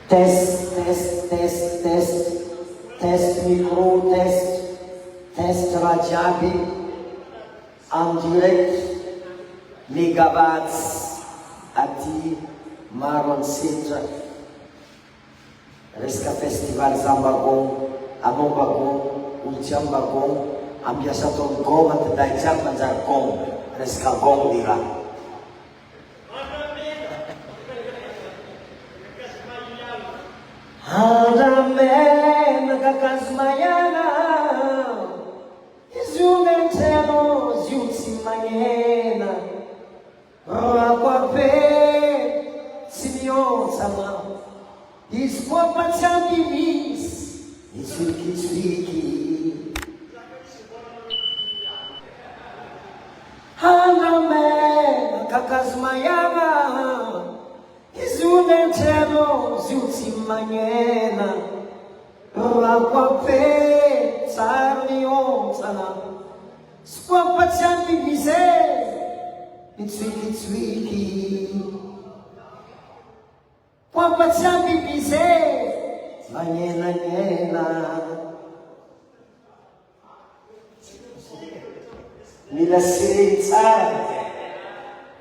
Test, test, test, test, test micro, test rajiaby, en direct, mégawatts, aty Maroantsetra, resaka festival Zambagon, Amombagon, Ultiambagon, ampiasa tao gong antiday jiaby manjary gong, resaka gong ny raha. Andramena kakazo maiana, izy io mentreno, izy io tsy magnena, rako abe tsy miontsana, izy koa mpatsiampy misy, mitsoikitsoiky. Andramena kakazo maiana, izy io mentreno, izy io tsy magnena, rako abe tsara miontsana, izy koa mpatsiampy misy, mitsoikitsoiky. Koa mpatsiampy misy, magnenagnena. Mila sereny tsara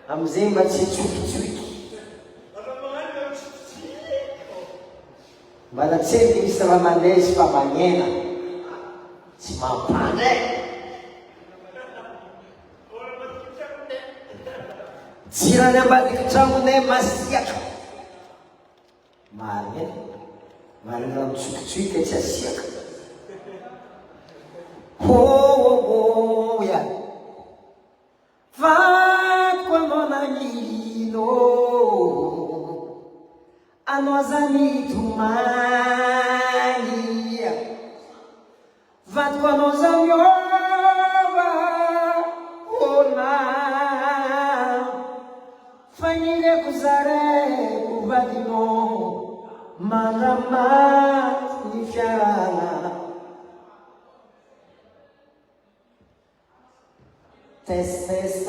amizay mba tsy tsoikitsoiky. Mbala tsely misy raha mandezy fa magnena, tsy mampandray. Jirany ambadiky trangonay masiaka. Marina, marina raha mitsoikitsoika tsy asiaka. Oh, ya. Vatiko anao nagnino, anao zany tomany, vatiko anao zany ova, ona, fagnileko zareko vadinao, mandramaty ny fiarana. Test, test,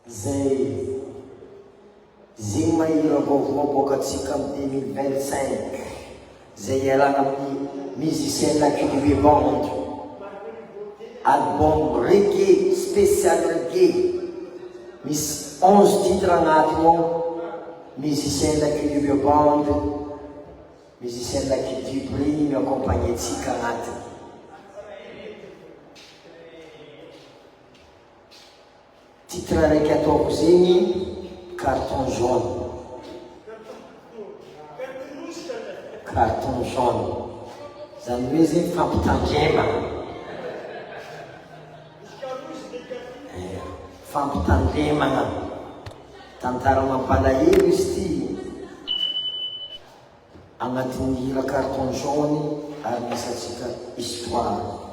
zay mahira vaovao boakatsika amin'ny 2025, zay ialana amin'ny musicien Lucky Band, album reggae, spécial reggae, misy 11 titres agnatiny ao, musicien Lucky Band, musicien Lucky Dubry miaccompagné tsika agnatiny. Titre raiky ataoko zegny carton jaune, carton jaune, zany hoe zegny fampitandrema, fampitandremana, tantara mampalahelo izy ty agnatin'ny hira carton jaune ary misy atsika histoire.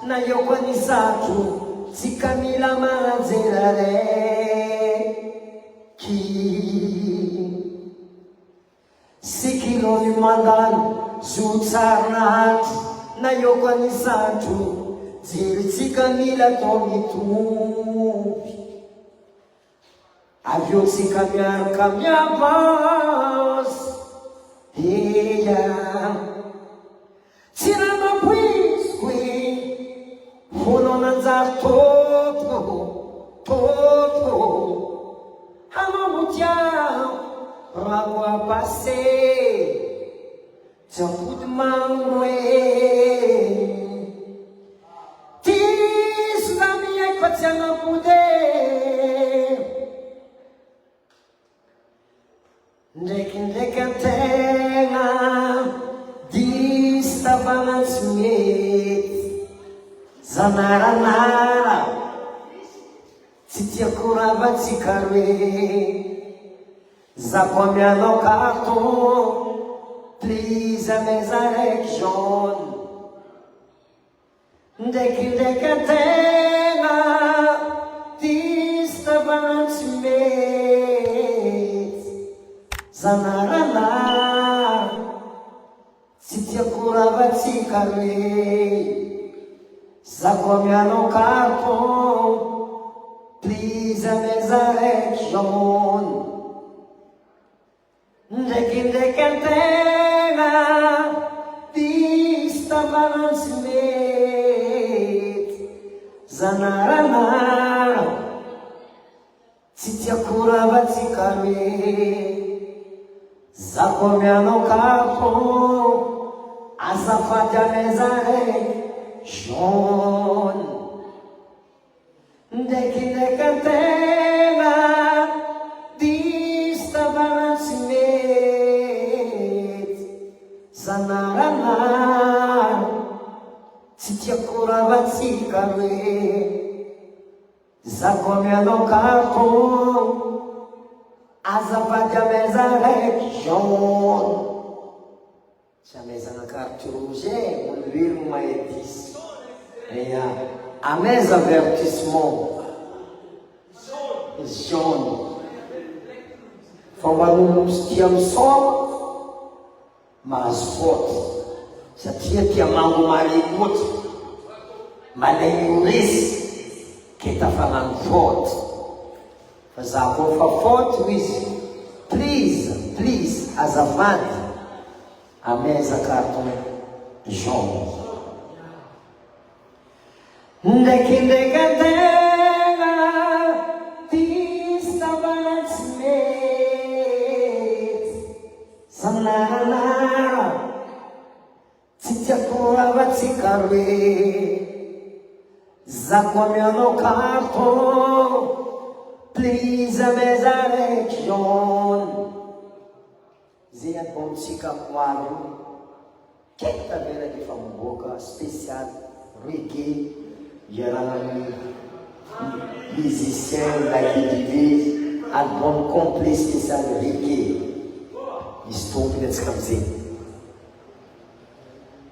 Na io con i sacro si cammina manzerare chi si kilo ni mandano su sarnat na io con i sacro si cammina tomi tu avio si cambiavas tirama puis qui uno nanzar toto hanno mutiamo rago fois passé, tu coup de main, tis la mia quotidiana poder, ndeka tena, distava nas mietes, zanaranara, tsy tiako ravatsika roe. Zaho mianao carton, please ameza raiky jaune. Ndraikindraiky tena, distavana tsy mety. Zanaranara, tsy tiako ravatsika roe. Zaho mianao carton, please ameza raiky jaune. Ndraikindraiky tena, distavana tsy mety. Zanaranara, tsy tiako ravatsika roe. Zaho mianao carton, azafady ameza raiky jaune. Ndraikindraiky tena, distavana tsy mety. Zanaranara, tsy tiako ravatsika roe. Zaho mianao carton, azafady ameza raiky jaune. Tsy amezana carte rouge olombelogno mahay disy. Eya, ameza avertissement jaune. Fomban'olo tia misaoma mahazo faute satria tia mango mare loatra, malay oresy ke tafanano faute. Fa za koa fa faute izy, please azafady ameza carton jaune. Ndraikindraiky tena, distavana tsy mety. Zanaranara, tsy tiako ravatsika roe. Zaho mianao carton, please ameza raiky jaune. Zay albumtsika moaro kaiky tavela lefa miboaka spécial reggae iarahany musicien lakidive, album complet spécial reggae. Misy tompony atsika amizay.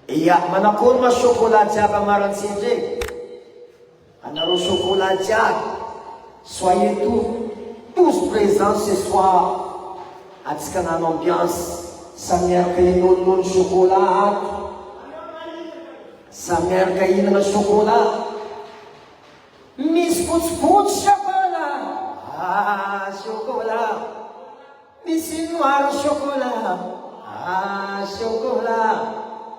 Ia, manakory ma chocolat jiaby amarantsindre? Anareo chocolat jiaby, soyez tous présents ce soir. Atsika nano ambiance, samiaraka inonono chocolat, samiaraka inana chocolat. Misy fotsifotsy chocolat, chocolat. Misy noir chocolat, chocolat.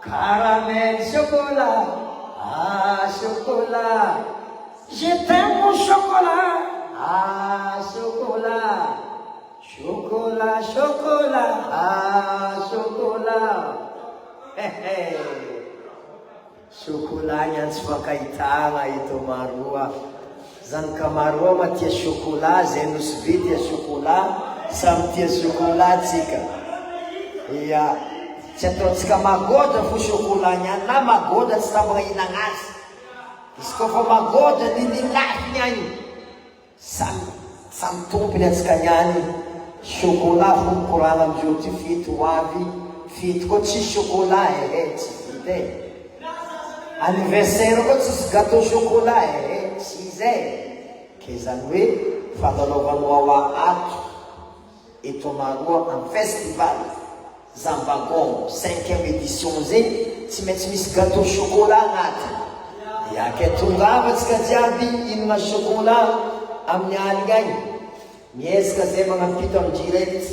Caramel chocolat, chocolat. Je t'aime mon chocolat, chocolat. Chocolat, chocolat, chocolat. Chocolat nyantsy fakahitana eto maroa. Zany ka maroa matia chocolat, zay nosy be tia chocolat, samy tia chocolat tsika. Ia, tsy ataotsika magoda fo chocolat niany, na magoda tsy tambana hinagnazy. Izy koa fa magoda nililafiny agny, samy tompony atsika niany. Chocolat fo mikorana amizio ty fito avy, fito koa tsy chocolat tsy vita anniversaire koa tsisy gâteau chocolat tsy zay. Ke zany hoe fanalaovanao ato eto maroa am festival Zambagon 5e édition zay, tsy maintsy misy gâteau chocolat agnatiny. Iake tongava atsika jiaby inona chocolat amin'ny aligny agny. Miezaka zay magnampito amin'ny direct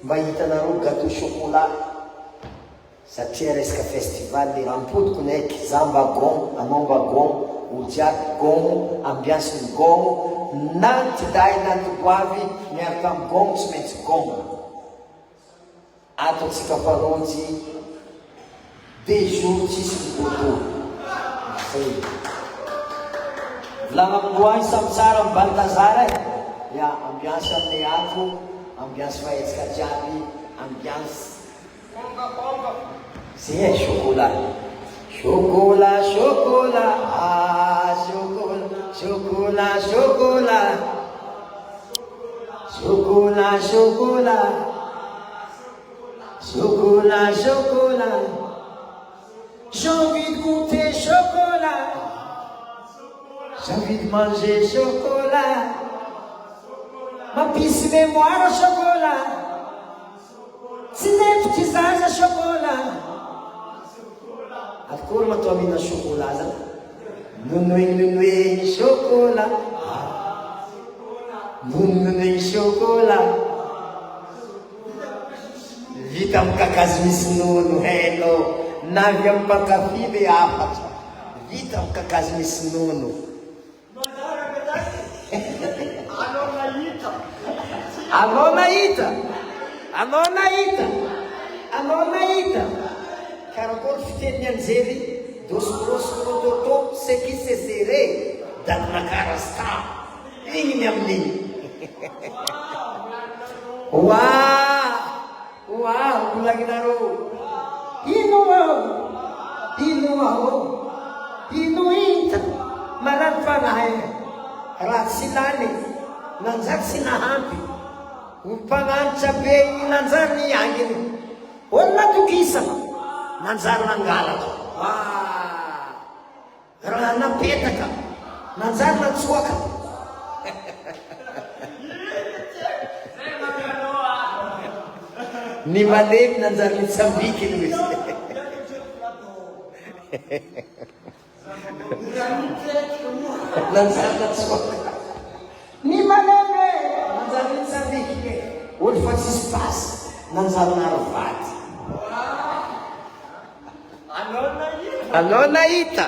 mba hitanareo gâteau chocolat. Satria resaka festival le rampodiko naiky Zambagon, anao Mbagon, olo jiaby gomo, ambiance ny gomo, na ty day na ty boavy miaraka amin'ny gomo tsy maintsy gomo. ataontsika faronjy bejour tsisy miboto zay volagna amin'loany samy tsara amin'ny Baltazara ya ambiance amin'ny ato ambiance fahetsika jiaby ambiance zay chocolat chocolat chocolat ah chocolat chocolat chocolat chocolat chocolat chocolat chocolat j'ai envie de goûter chocolat j'ai envie de manger chocolat mampisy mémoire chocolat tsy nefitry zaza chocolat akory matoa mihina chocolat zany nonoigny chocolat nonoigny chocolat vita amin'ny kakazo misy nono hainao navy amin'ny mpankafy le afatra vita amin'ny kakazo misy nono anao nahita karakory fiteny anjery dosbroscrodoto ce qui se serait dadnakarasta igny ny amin'igny volagninareo ino hita marary fanahay raha tsy lany nanjary tsy nahampy mpagnanitra be nanjary nianginy olona tokisana nanjary nangalatra raha napetaka nanjary natsoaka ny malemy nanjary nitsambiky izy nanjary natsoaka ny malemy nanjary nitsambiky olo fa tsisy pasy nanjary narovaty anao nahita